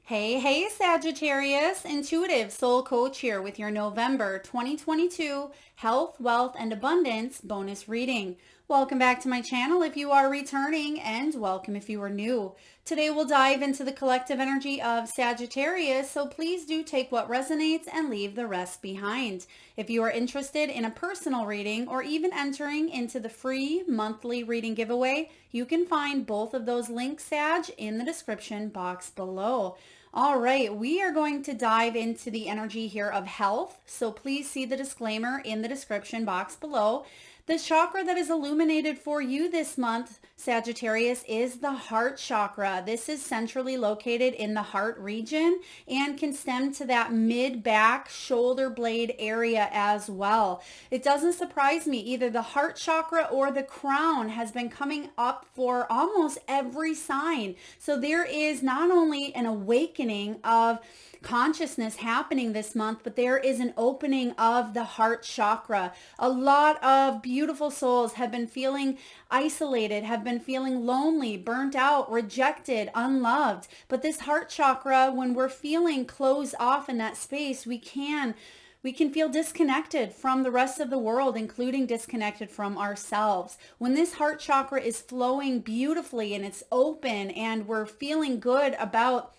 Hey, Sagittarius, intuitive soul coach here with your November 2022 health, wealth, and abundance bonus reading. Welcome back to my channel if you are returning, and welcome if you are new. Today we'll dive into the collective energy of Sagittarius, so please do take what resonates and leave the rest behind. If you are interested in a personal reading or even entering into the free monthly reading giveaway, you can find both of those links, Sag, in the description box below. All right, we are going to dive into the energy here of health. So please see the disclaimer in the description box below. The chakra that is illuminated for you this month, Sagittarius, is the heart chakra. This is centrally located in the heart region and can stem to that mid-back shoulder blade area as well. It doesn't surprise me, either the heart chakra or the crown has been coming up for almost every sign. So there is not only an awakening of consciousness happening this month, but there is an opening of the heart chakra. A lot of beautiful souls have been feeling isolated, have been feeling lonely, burnt out, rejected, unloved. But this heart chakra, when we're feeling closed off in that space, we can feel disconnected from the rest of the world, including disconnected from ourselves. When this heart chakra is flowing beautifully and it's open and we're feeling good about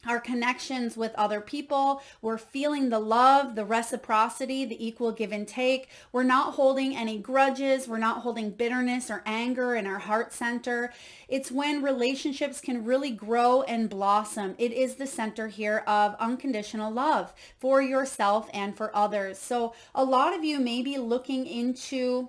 our connections with other people, we're feeling the love, the reciprocity, the equal give and take. We're not holding any grudges. We're not holding bitterness or anger in our heart center. It's when relationships can really grow and blossom. It is the center here of unconditional love for yourself and for others. So a lot of you may be looking into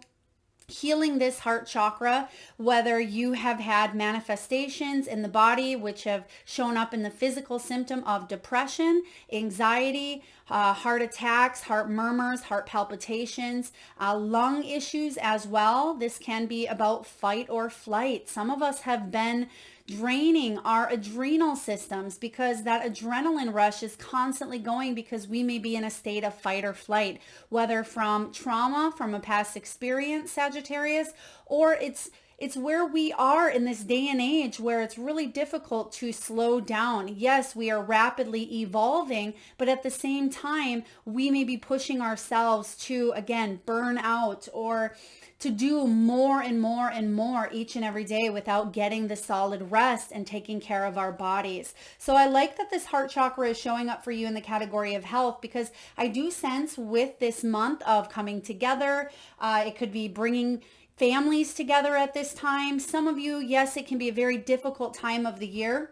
healing this heart chakra, whether you have had manifestations in the body which have shown up in the physical symptom of depression, anxiety, heart attacks, heart murmurs, heart palpitations, lung issues as well. This can be about fight or flight. Some of us have been draining our adrenal systems because that adrenaline rush is constantly going because we may be in a state of fight or flight, whether from trauma, from a past experience, Sagittarius, or it's where we are in this day and age where it's really difficult to slow down. Yes, we are rapidly evolving, but at the same time, we may be pushing ourselves to, again, burn out or to do more and more and more each and every day without getting the solid rest and taking care of our bodies. So I like that this heart chakra is showing up for you in the category of health, because I do sense with this month of coming together, it could be bringing families together at this time. Some of you, yes, it can be a very difficult time of the year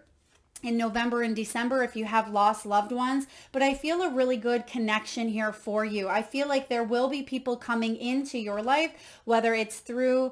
in November and December if you have lost loved ones, but I feel a really good connection here for you. I feel like there will be people coming into your life, whether it's through,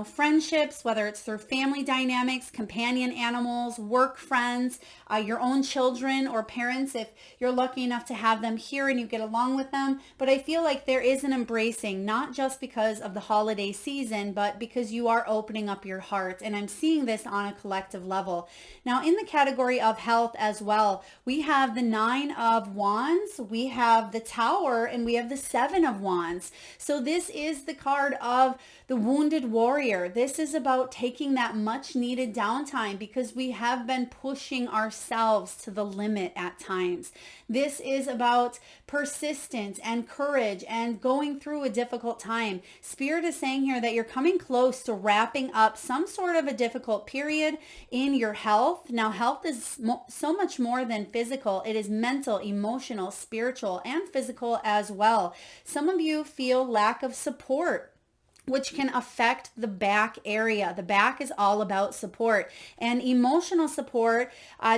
friendships, whether it's through family dynamics, companion animals, work friends, your own children or parents, if you're lucky enough to have them here and you get along with them. But I feel like there is an embracing, not just because of the holiday season, but because you are opening up your heart. And I'm seeing this on a collective level. Now, in the category of health as well, we have the 9 of Wands, we have the Tower, and we have the 7 of Wands. So this is the card of the wounded warrior. This is about taking that much needed downtime because we have been pushing ourselves to the limit at times. This is about persistence and courage and going through a difficult time. Spirit is saying here that you're coming close to wrapping up some sort of a difficult period in your health. Now, health is so much more than physical. It is mental, emotional, spiritual, and physical as well. Some of you feel lack of support, which can affect the back area. The back is all about support, and emotional support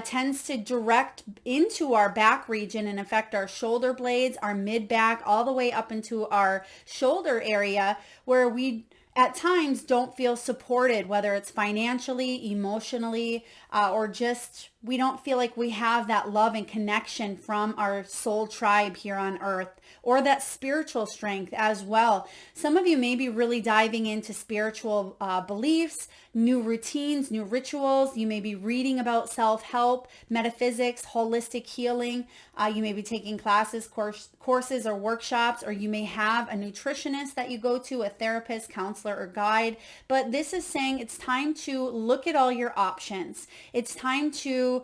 tends to direct into our back region and affect our shoulder blades, our mid back, all the way up into our shoulder area, where we at times don't feel supported, whether it's financially, emotionally, or just we don't feel like we have that love and connection from our soul tribe here on earth, or that spiritual strength as well. Some of you may be really diving into spiritual beliefs, new routines, new rituals. You may be reading about self-help, metaphysics, holistic healing. You may be taking classes, courses, or workshops, or you may have a nutritionist that you go to, a therapist, counselor, or guide. But this is saying it's time to look at all your options. It's time to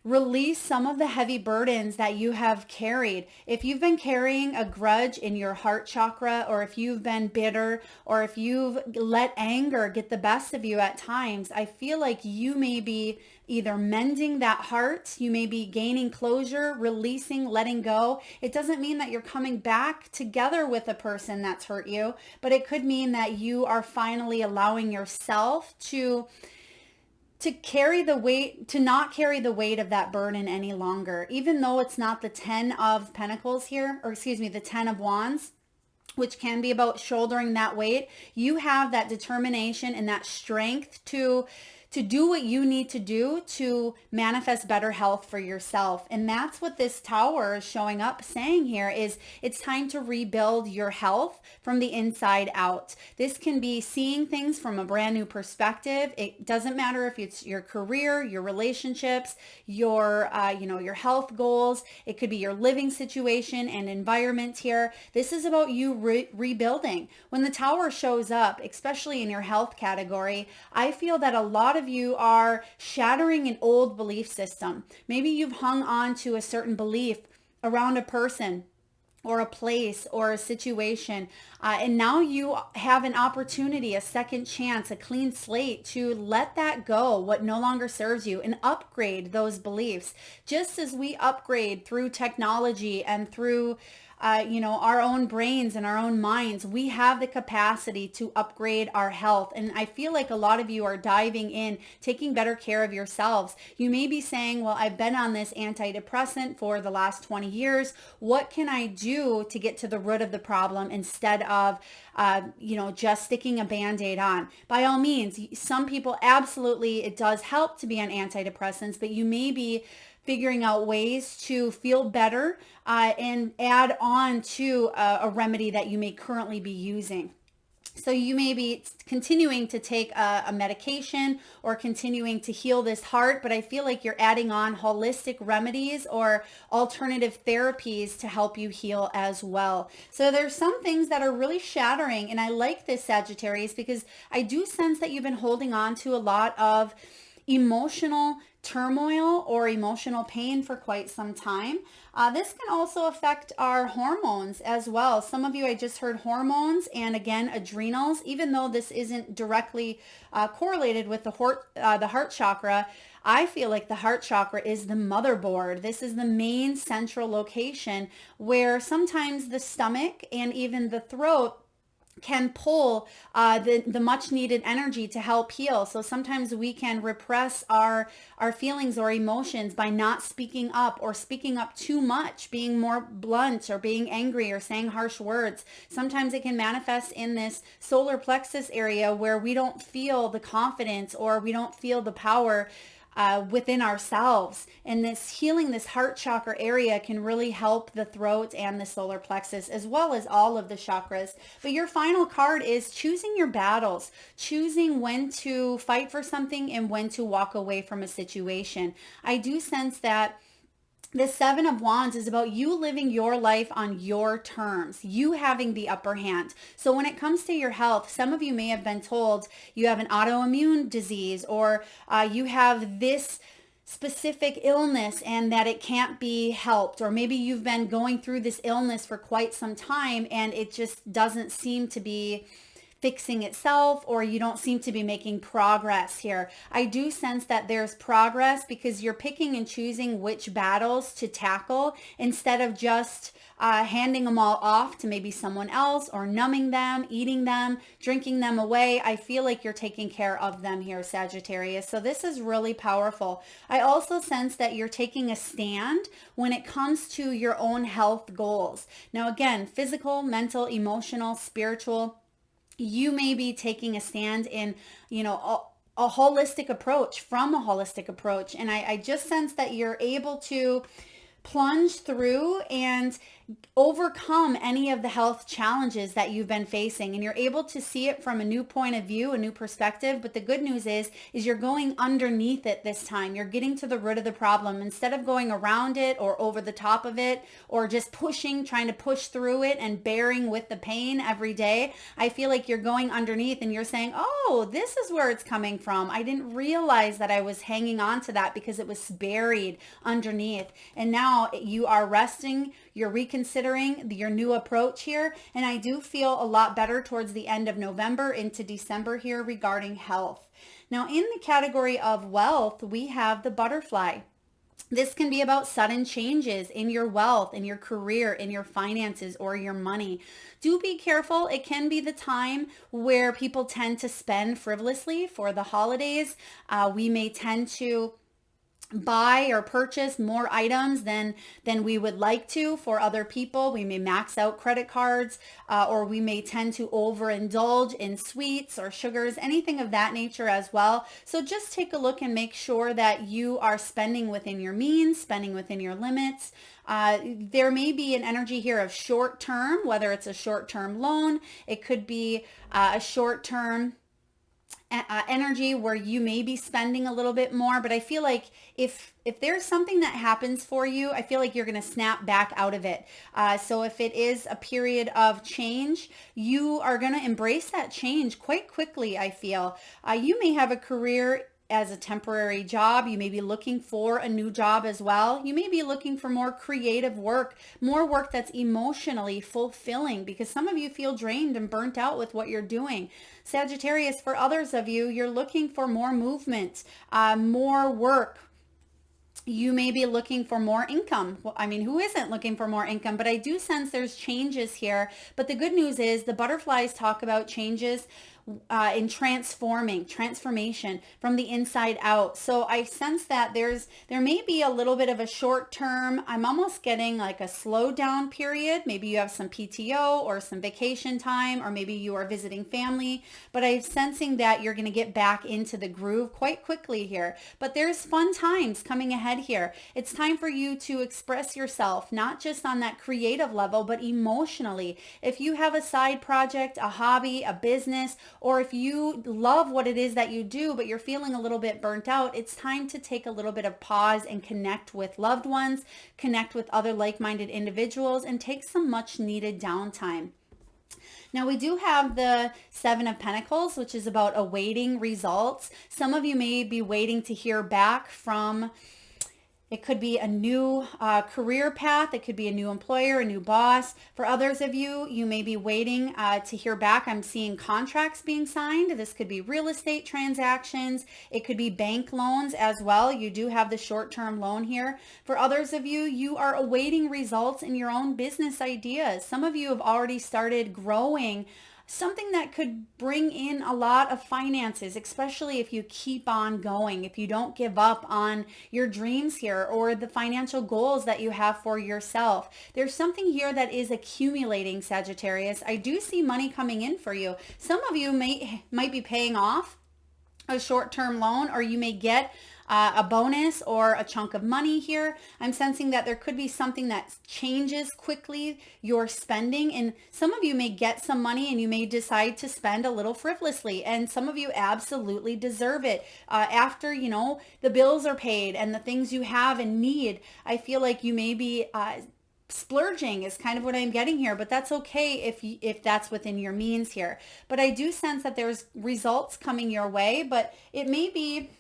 release some of the heavy burdens that you have carried. If you've been carrying a grudge in your heart chakra, or if you've been bitter, or if you've let anger get the best of you at times, I feel like you may be either mending that heart, you may be gaining closure, releasing, letting go. It doesn't mean that you're coming back together with a person that's hurt you, but it could mean that you are finally allowing yourself to carry the weight, to not carry the weight of that burden any longer. Even though it's not the 10 of Pentacles here, or excuse me, the 10 of Wands, which can be about shouldering that weight, you have that determination and that strength to do what you need to do to manifest better health for yourself. And that's what this Tower is showing up saying here, is it's time to rebuild your health from the inside out. This can be seeing things from a brand new perspective. It doesn't matter if it's your career, your relationships, your your health goals. It could be your living situation and environment here. This is about you rebuilding. When the Tower shows up, especially in your health category, I feel that a lot of you are shattering an old belief system. Maybe you've hung on to a certain belief around a person or a place or a situation, and now you have an opportunity, a second chance, a clean slate to let that go, what no longer serves you, and upgrade those beliefs. Just as we upgrade through technology and through our own brains and our own minds, we have the capacity to upgrade our health. And I feel like a lot of you are diving in, taking better care of yourselves. You may be saying, well, I've been on this antidepressant for the last 20 years. What can I do to get to the root of the problem instead of, just sticking a Band-Aid on? By all means, some people, absolutely, it does help to be on antidepressants, but you may be figuring out ways to feel better and add on to a remedy that you may currently be using. So you may be continuing to take a medication or continuing to heal this heart, but I feel like you're adding on holistic remedies or alternative therapies to help you heal as well. So there's some things that are really shattering, and I like this, Sagittarius, because I do sense that you've been holding on to a lot of emotional turmoil or emotional pain for quite some time. This can also affect our hormones as well. Some of you, I just heard hormones and again adrenals, even though this isn't directly correlated with the heart chakra. I feel like the heart chakra is the motherboard. This is the main central location where sometimes the stomach and even the throat can pull the much needed energy to help heal. So sometimes we can repress our feelings or emotions by not speaking up or speaking up too much, being more blunt or being angry or saying harsh words. Sometimes it can manifest in this solar plexus area where we don't feel the confidence or we don't feel the power within ourselves. And this healing, this heart chakra area can really help the throat and the solar plexus as well as all of the chakras. But your final card is choosing your battles, choosing when to fight for something and when to walk away from a situation. I do sense that the Seven of Wands is about you living your life on your terms, you having the upper hand. So when it comes to your health, some of you may have been told you have an autoimmune disease or you have this specific illness and that it can't be helped. Or maybe you've been going through this illness for quite some time and it just doesn't seem to be fixing itself, or you don't seem to be making progress here. I do sense that there's progress because you're picking and choosing which battles to tackle instead of just handing them all off to maybe someone else or numbing them, eating them, drinking them away. I feel like you're taking care of them here, Sagittarius. So this is really powerful. I also sense that you're taking a stand when it comes to your own health goals. Now, again, physical, mental, emotional, spiritual, you may be taking a stand in, a holistic approach, from a holistic approach. And I just sense that you're able to plunge through and overcome any of the health challenges that you've been facing, and you're able to see it from a new point of view, a new perspective. But the good news is you're going underneath it this time. You're getting to the root of the problem instead of going around it or over the top of it or just trying to push through it and bearing with the pain every day. I feel like you're going underneath and you're saying, oh, this is where it's coming from. I didn't realize that I was hanging on to that because it was buried underneath. And now you are resting, you're reconsidering your new approach here. And I do feel a lot better towards the end of November into December here regarding health. Now, in the category of wealth, we have the butterfly. This can be about sudden changes in your wealth, in your career, in your finances, or your money. Do be careful. It can be the time where people tend to spend frivolously for the holidays. We may tend to buy or purchase more items than we would like to for other people. We may max out credit cards, or we may tend to overindulge in sweets or sugars, anything of that nature as well. So just take a look and make sure that you are spending within your means, spending within your limits. There may be an energy here of short term, whether it's a short-term loan, it could be a short-term energy where you may be spending a little bit more. But I feel like if there's something that happens for you, I feel like you're going to snap back out of it. So if it is a period of change, you are going to embrace that change quite quickly, I feel. You may have a career as a temporary job. You may be looking for a new job as well. You may be looking for more creative work, more work that's emotionally fulfilling, because some of you feel drained and burnt out with what you're doing. Sagittarius, for others of you, you're looking for more movement, more work. You may be looking for more income. Well, I mean, who isn't looking for more income? But I do sense there's changes here. But the good news is the butterflies talk about changes in transformation from the inside out. So I sense that there may be a little bit of a short term, I'm almost getting like a slow down period. Maybe you have some PTO or some vacation time, or maybe you are visiting family, but I'm sensing that you're going to get back into the groove quite quickly here. But there's fun times coming ahead here. It's time for you to express yourself, not just on that creative level, but emotionally. If you have a side project, a hobby, a business, or if you love what it is that you do, but you're feeling a little bit burnt out, it's time to take a little bit of pause and connect with loved ones, connect with other like-minded individuals, and take some much needed downtime. Now we do have the Seven of Pentacles, which is about awaiting results. Some of you may be waiting to hear back from, it could be a new career path. It could be a new employer, a new boss. For others of you, you may be waiting to hear back. I'm seeing contracts being signed. This could be real estate transactions. It could be bank loans as well. You do have the short-term loan here. For others of you, you are awaiting results in your own business ideas. Some of you have already started growing something that could bring in a lot of finances, especially if you keep on going, if you don't give up on your dreams here or the financial goals that you have for yourself. There's something here that is accumulating, Sagittarius. I do see money coming in for you. Some of you might be paying off a short-term loan, or you may get a bonus or a chunk of money here. I'm sensing that there could be something that changes quickly your spending, and some of you may get some money and you may decide to spend a little frivolously, and some of you absolutely deserve it. After, the bills are paid and the things you have and need, I feel like you may be splurging is kind of what I'm getting here, but that's okay if that's within your means here. But I do sense that there's results coming your way, but it may be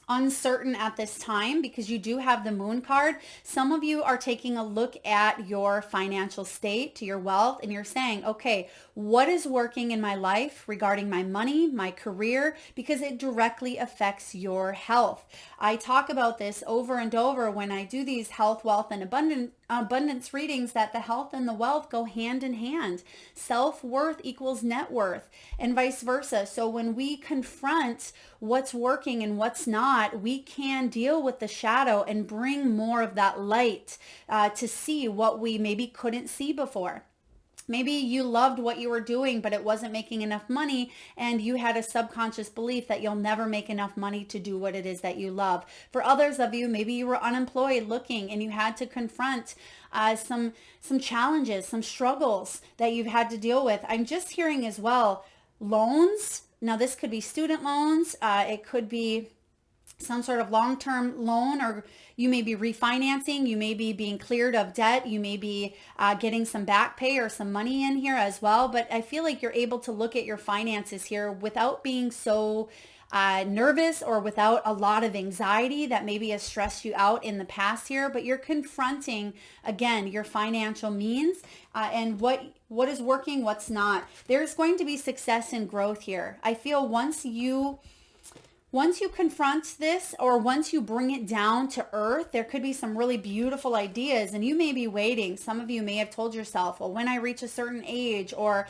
uncertain at this time because you do have the Moon card. Some of you are taking a look at your financial state, to your wealth, and you're saying, okay, what is working in my life regarding my money, my career, because it directly affects your health. I talk about this over and over when I do these health, wealth, and abundance readings, that the health and the wealth go hand in hand. Self-worth equals net worth and vice versa. So when we confront what's working and what's not, we can deal with the shadow and bring more of that light to see what we maybe couldn't see before. Maybe you loved what you were doing, but it wasn't making enough money, and you had a subconscious belief that you'll never make enough money to do what it is that you love. For others of you, maybe you were unemployed looking and you had to confront some challenges, some struggles that you've had to deal with. I'm just hearing as well, loans. Now, this could be student loans. It could be some sort of long-term loan, or you may be refinancing, you may be being cleared of debt, you may be getting some back pay or some money in here as well. But I feel like you're able to look at your finances here without being so nervous or without a lot of anxiety that maybe has stressed you out in the past here. But you're confronting, again, your financial means and what is working, what's not. There's going to be success and growth here. I feel once you confront this, or once you bring it down to earth, there could be some really beautiful ideas, and you may be waiting. Some of you may have told yourself, well, when I reach a certain age, or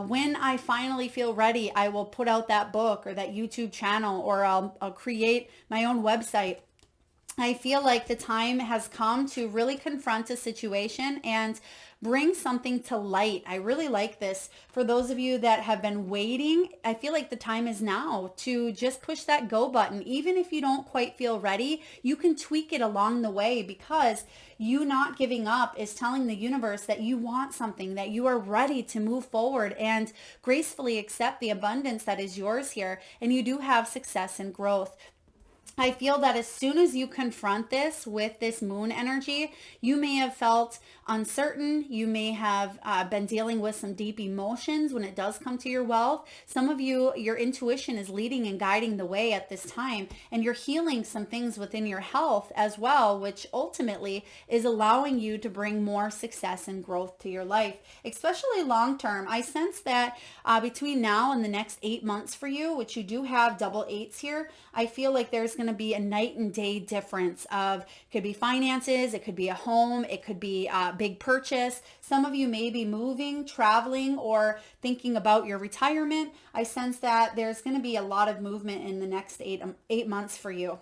when I finally feel ready, I will put out that book or that YouTube channel, or I'll create my own website. I feel like the time has come to really confront a situation and bring something to light. I really like this. For those of you that have been waiting, I feel like the time is now to just push that go button. Even if you don't quite feel ready, you can tweak it along the way, because you not giving up is telling the universe that you want something, that you are ready to move forward and gracefully accept the abundance that is yours here. And you do have success and growth. I feel that as soon as you confront this with this moon energy, you may have felt uncertain. You may have been dealing with some deep emotions when it does come to your wealth. Some of you, your intuition is leading and guiding the way at this time, and you're healing some things within your health as well, which ultimately is allowing you to bring more success and growth to your life, especially long term. I sense that between now and the next 8 months for you, which you do have double eights here, I feel like there's going to be a night and day difference of, could be finances, it could be a home, it could be a big purchase. Some of you may be moving, traveling, or thinking about your retirement. I sense that there's going to be a lot of movement in the next eight months for you.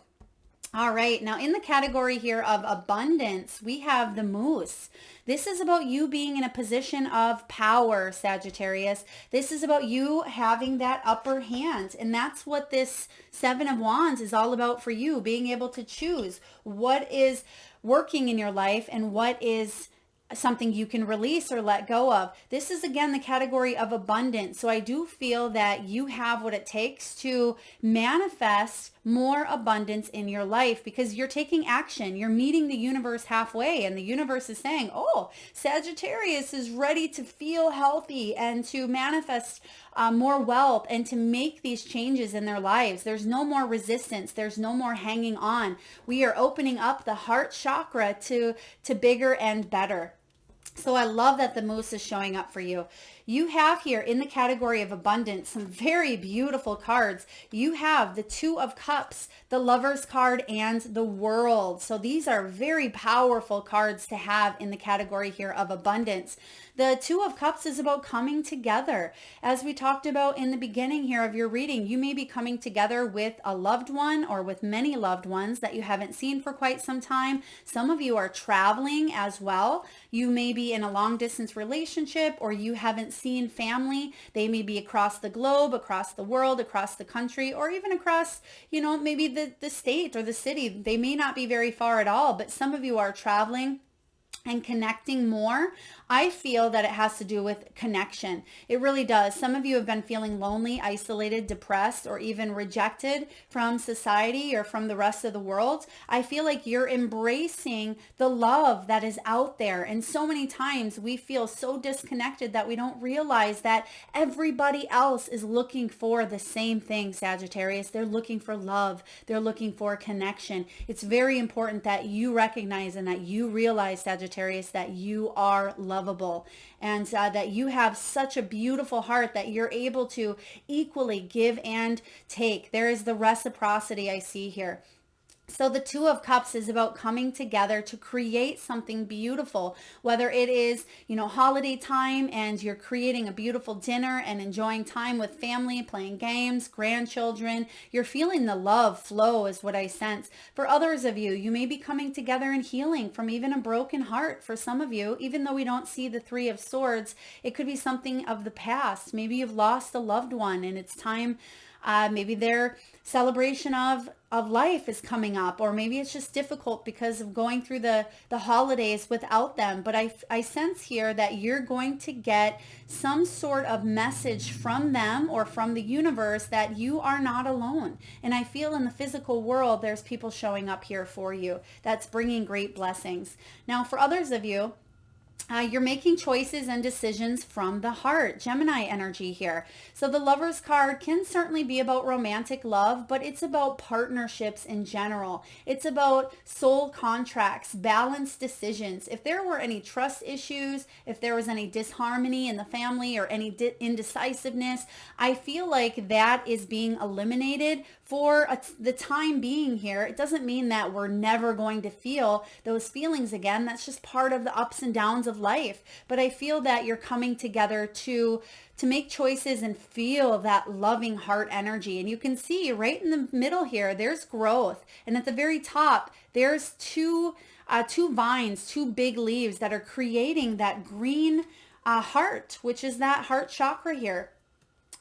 All right, now in the category here of abundance, we have the Moose. This is about you being in a position of power, Sagittarius. This is about you having that upper hand. And that's what this Seven of Wands is all about for you, being able to choose what is working in your life and what is something you can release or let go of. This is again the category of abundance. So I do feel that you have what it takes to manifest more abundance in your life, because you're taking action. You're meeting the universe halfway, and the universe is saying, oh, Sagittarius is ready to feel healthy and to manifest more wealth and to make these changes in their lives. There's no more resistance. There's no more hanging on. We are opening up the heart chakra to bigger and better. So I love that the Moose is showing up for you. You have here in the category of abundance some very beautiful cards. You have the Two of Cups, the Lover's card, and the World. So these are very powerful cards to have in the category here of abundance. The Two of Cups is about coming together. As we talked about in the beginning here of your reading, you may be coming together with a loved one or with many loved ones that you haven't seen for quite some time. Some of you are traveling as well. You may be in a long distance relationship, or you haven't seen family. They may be across the globe, across the world, across the country, or even across, maybe the state or the city. They may not be very far at all, but some of you are traveling and connecting more. I feel that it has to do with connection. It really does. Some of you have been feeling lonely, isolated, depressed, or even rejected from society or from the rest of the world. I feel like you're embracing the love that is out there. And so many times we feel so disconnected that we don't realize that everybody else is looking for the same thing, Sagittarius. They're looking for love. They're looking for connection. It's very important that you recognize and that you realize, Sagittarius, that you are lovable, and that you have such a beautiful heart that you're able to equally give and take. There is the reciprocity I see here. So the Two of Cups is about coming together to create something beautiful, whether it is, holiday time and you're creating a beautiful dinner and enjoying time with family, playing games, grandchildren. You're feeling the love flow is what I sense. For others of you, you may be coming together and healing from even a broken heart. For some of you, even though we don't see the Three of Swords, it could be something of the past. Maybe you've lost a loved one and it's time. Maybe their celebration of life is coming up, or maybe it's just difficult because of going through the holidays without them. But I sense here that you're going to get some sort of message from them or from the universe that you are not alone. And I feel in the physical world, there's people showing up here for you. That's bringing great blessings. Now, for others of you, you're making choices and decisions from the heart. Gemini energy here. So the Lover's card can certainly be about romantic love, but it's about partnerships in general. It's about soul contracts, balanced decisions. If there were any trust issues, if there was any disharmony in the family or any indecisiveness, I feel like that is being eliminated for the time being here. It doesn't mean that we're never going to feel those feelings again. That's just part of the ups and downs of life. But I feel that you're coming together to make choices and feel that loving heart energy. And you can see right in the middle here, there's growth. And at the very top, there's two vines, two big leaves that are creating that green heart, which is that heart chakra here.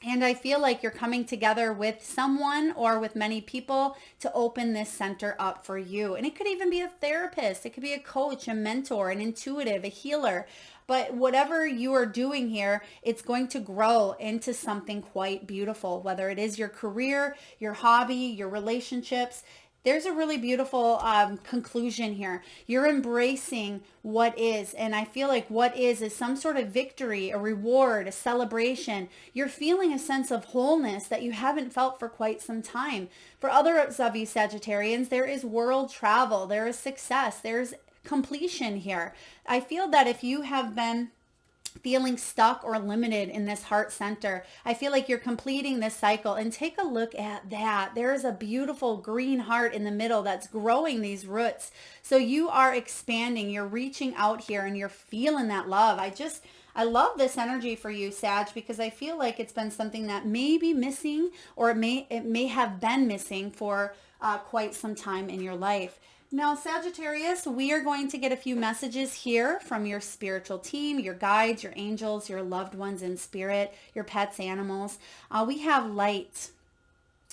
And I feel like you're coming together with someone or with many people to open this center up for you. And it could even be a therapist. It could be a coach, a mentor, an intuitive, a healer. But whatever you are doing here, it's going to grow into something quite beautiful, whether it is your career, your hobby, your relationships. There's a really beautiful conclusion here. You're embracing what is. And I feel like what is some sort of victory, a reward, a celebration. You're feeling a sense of wholeness that you haven't felt for quite some time. For others of you Sagittarians, there is world travel. There is success. There's completion here. I feel that if you have been feeling stuck or limited in this heart center, I feel like you're completing this cycle. And take a look at that. There's a beautiful green heart in the middle that's growing these roots. So you are expanding, you're reaching out here and you're feeling that love. I love this energy for you, Sag, because I feel like it's been something that may be missing, or it may have been missing for quite some time in your life. Now, Sagittarius, we are going to get a few messages here from your spiritual team, your guides, your angels, your loved ones in spirit, your pets, animals. We have light.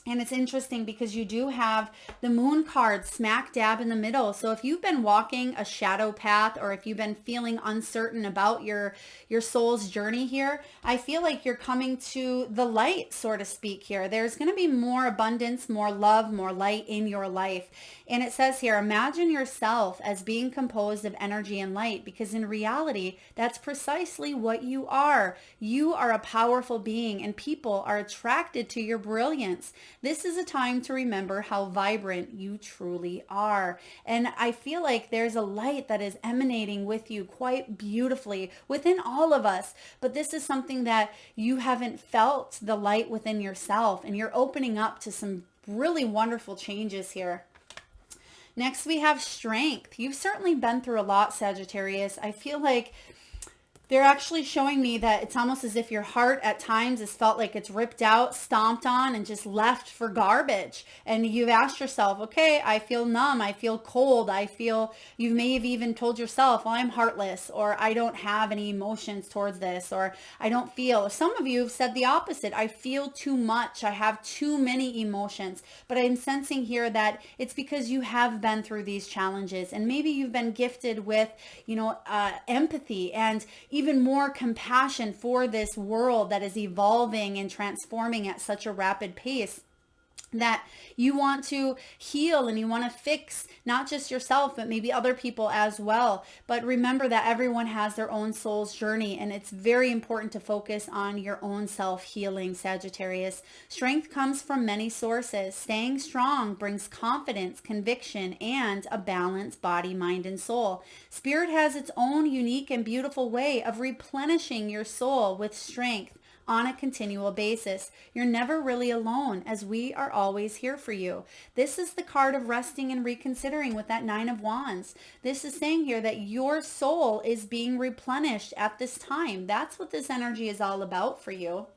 And it's interesting because you do have the moon card smack dab in the middle. So if you've been walking a shadow path, or if you've been feeling uncertain about your soul's journey here, I feel like you're coming to the light, so to speak here. There's going to be more abundance, more love, more light in your life. And it says here, imagine yourself as being composed of energy and light, because in reality, that's precisely what you are. You are a powerful being, and people are attracted to your brilliance. This is a time to remember how vibrant you truly are. And I feel like there's a light that is emanating with you quite beautifully within all of us. But this is something that you haven't felt the light within yourself, and you're opening up to some really wonderful changes here. Next, we have strength. You've certainly been through a lot, Sagittarius. I feel like they're actually showing me that it's almost as if your heart at times has felt like it's ripped out, stomped on, and just left for garbage. And you've asked yourself, okay, I feel numb, I feel cold, you may have even told yourself, well, I'm heartless, or I don't have any emotions towards this, or I don't feel. Some of you have said the opposite. I feel too much. I have too many emotions. But I'm sensing here that it's because you have been through these challenges, and maybe you've been gifted with, empathy and even more compassion for this world that is evolving and transforming at such a rapid pace, that you want to heal and you want to fix not just yourself, but maybe other people as well. But remember that everyone has their own soul's journey, and it's very important to focus on your own self-healing, Sagittarius. Strength comes from many sources. Staying strong brings confidence, conviction, and a balanced body, mind, and soul. Spirit has its own unique and beautiful way of replenishing your soul with strength, on a continual basis. You're never really alone, as we are always here for you. This is the card of resting and reconsidering with that Nine of Wands. This is saying here that your soul is being replenished at this time. That's what this energy is all about for you.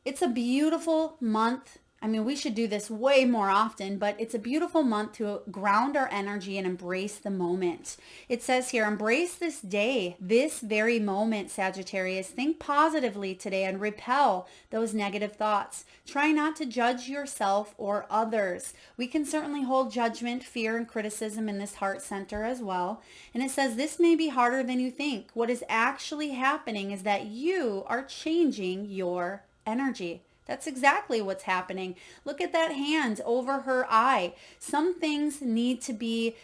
It's a beautiful month. I mean, we should do this way more often, but it's a beautiful month to ground our energy and embrace the moment. It says here, embrace this day, this very moment, Sagittarius. Think positively today and repel those negative thoughts. Try not to judge yourself or others. We can certainly hold judgment, fear, and criticism in this heart center as well. And it says this may be harder than you think. What is actually happening is that you are changing your energy. That's exactly what's happening. Look at that hand over her eye. Some things need to be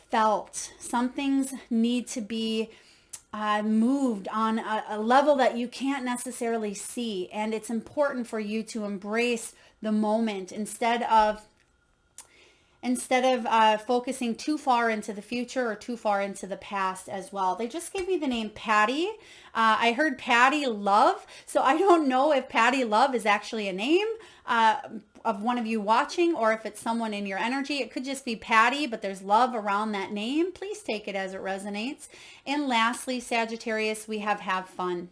felt. Some things need to be moved on a level that you can't necessarily see. And it's important for you to embrace the moment instead of focusing too far into the future or too far into the past as well. They just gave me the name Patty. I heard Patty Love, so I don't know if Patty Love is actually a name of one of you watching or if it's someone in your energy. It could just be Patty, but there's love around that name. Please take it as it resonates. And lastly, Sagittarius, we have fun.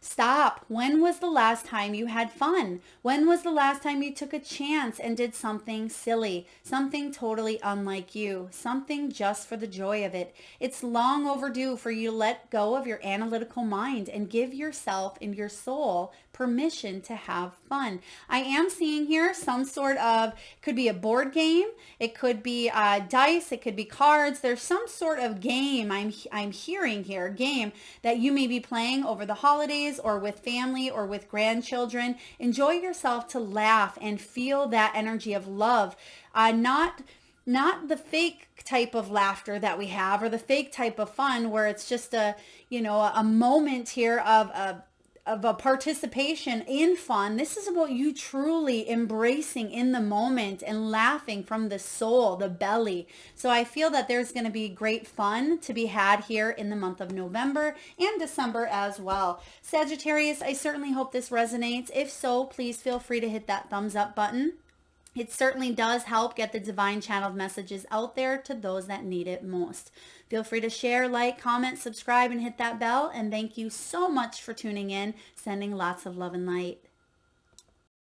Stop. When was the last time you had fun? When was the last time you took a chance and did something silly, something totally unlike you, something just for the joy of it? It's long overdue for you to let go of your analytical mind and give yourself and your soul permission to have fun. I am seeing here some sort of, could be a board game, it could be dice, it could be cards. There's some sort of game I'm hearing here, game that you may be playing over the holidays or with family or with grandchildren. Enjoy yourself to laugh and feel that energy of love, not the fake type of laughter that we have or the fake type of fun where it's just a moment here of a participation in fun. This is about you truly embracing in the moment and laughing from the soul, the belly. So I feel that there's going to be great fun to be had here in the month of November and December as well. Sagittarius, I certainly hope this resonates. If so, please feel free to hit that thumbs up button. It certainly does help get the divine channeled messages out there to those that need it most. Feel free to share, like, comment, subscribe, and hit that bell. And thank you so much for tuning in, sending lots of love and light.